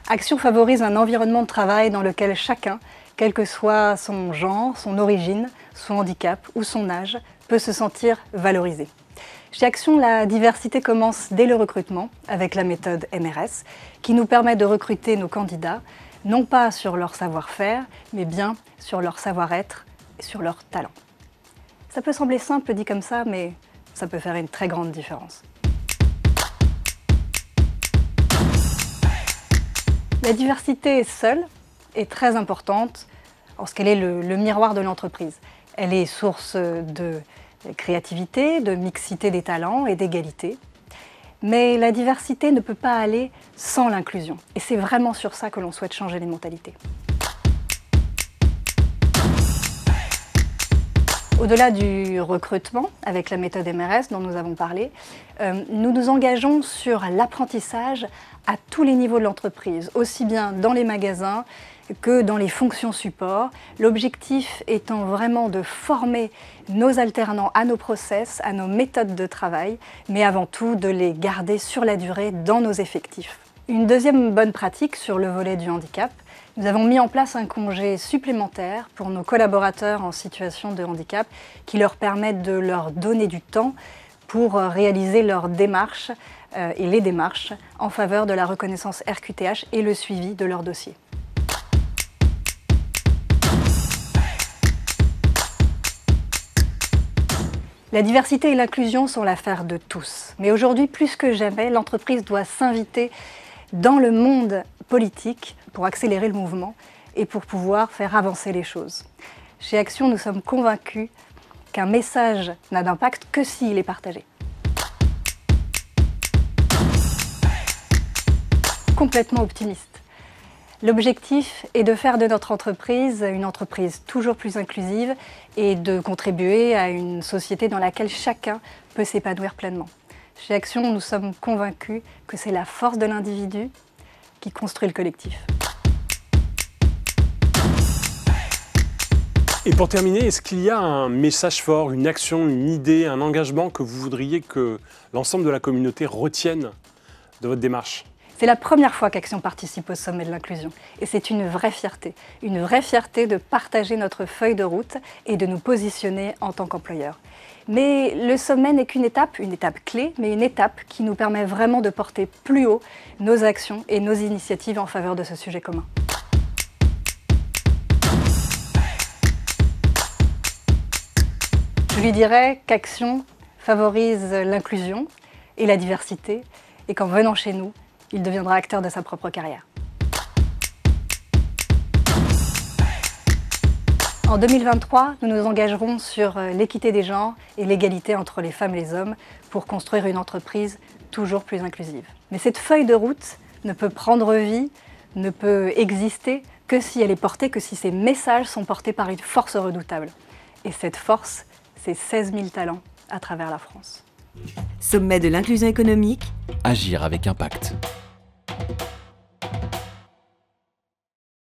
Action favorise un environnement de travail dans lequel chacun, quel que soit son genre, son origine, son handicap ou son âge, peut se sentir valorisé. Chez Action, la diversité commence dès le recrutement avec la méthode MRS qui nous permet de recruter nos candidats non pas sur leur savoir-faire, mais bien sur leur savoir-être et sur leur talent. Ça peut sembler simple dit comme ça, mais ça peut faire une très grande différence. La diversité seule est très importante parce qu'elle est le miroir de l'entreprise. Elle est source de créativité, de mixité des talents et d'égalité. Mais la diversité ne peut pas aller sans l'inclusion. Et c'est vraiment sur ça que l'on souhaite changer les mentalités. Au-delà du recrutement, avec la méthode MRS dont nous avons parlé, nous nous engageons sur l'apprentissage à tous les niveaux de l'entreprise, aussi bien dans les magasins que dans les fonctions support. L'objectif étant vraiment de former nos alternants à nos process, à nos méthodes de travail, mais avant tout de les garder sur la durée dans nos effectifs. Une deuxième bonne pratique sur le volet du handicap, nous avons mis en place un congé supplémentaire pour nos collaborateurs en situation de handicap qui leur permettent de leur donner du temps pour réaliser leurs démarches et les démarches en faveur de la reconnaissance RQTH et le suivi de leur dossier. La diversité et l'inclusion sont l'affaire de tous. Mais aujourd'hui, plus que jamais, l'entreprise doit s'inviter dans le monde politique pour accélérer le mouvement et pour pouvoir faire avancer les choses. Chez Action, nous sommes convaincus qu'un message n'a d'impact que s'il est partagé. Complètement optimiste. L'objectif est de faire de notre entreprise une entreprise toujours plus inclusive et de contribuer à une société dans laquelle chacun peut s'épanouir pleinement. Chez Action, nous sommes convaincus que c'est la force de l'individu qui construit le collectif. Et pour terminer, est-ce qu'il y a un message fort, une action, une idée, un engagement que vous voudriez que l'ensemble de la communauté retienne de votre démarche ? C'est la première fois qu'Action participe au sommet de l'inclusion et c'est une vraie fierté de partager notre feuille de route et de nous positionner en tant qu'employeur. Mais le sommet n'est qu'une étape clé, mais une étape qui nous permet vraiment de porter plus haut nos actions et nos initiatives en faveur de ce sujet commun. Je lui dirais qu'Action favorise l'inclusion et la diversité et qu'en venant chez nous, il deviendra acteur de sa propre carrière. En 2023, nous nous engagerons sur l'équité des genres et l'égalité entre les femmes et les hommes pour construire une entreprise toujours plus inclusive. Mais cette feuille de route ne peut prendre vie, ne peut exister que si elle est portée, que si ces messages sont portés par une force redoutable. Et cette force, c'est 16 000 talents à travers la France. Sommet de l'inclusion économique. Agir avec impact.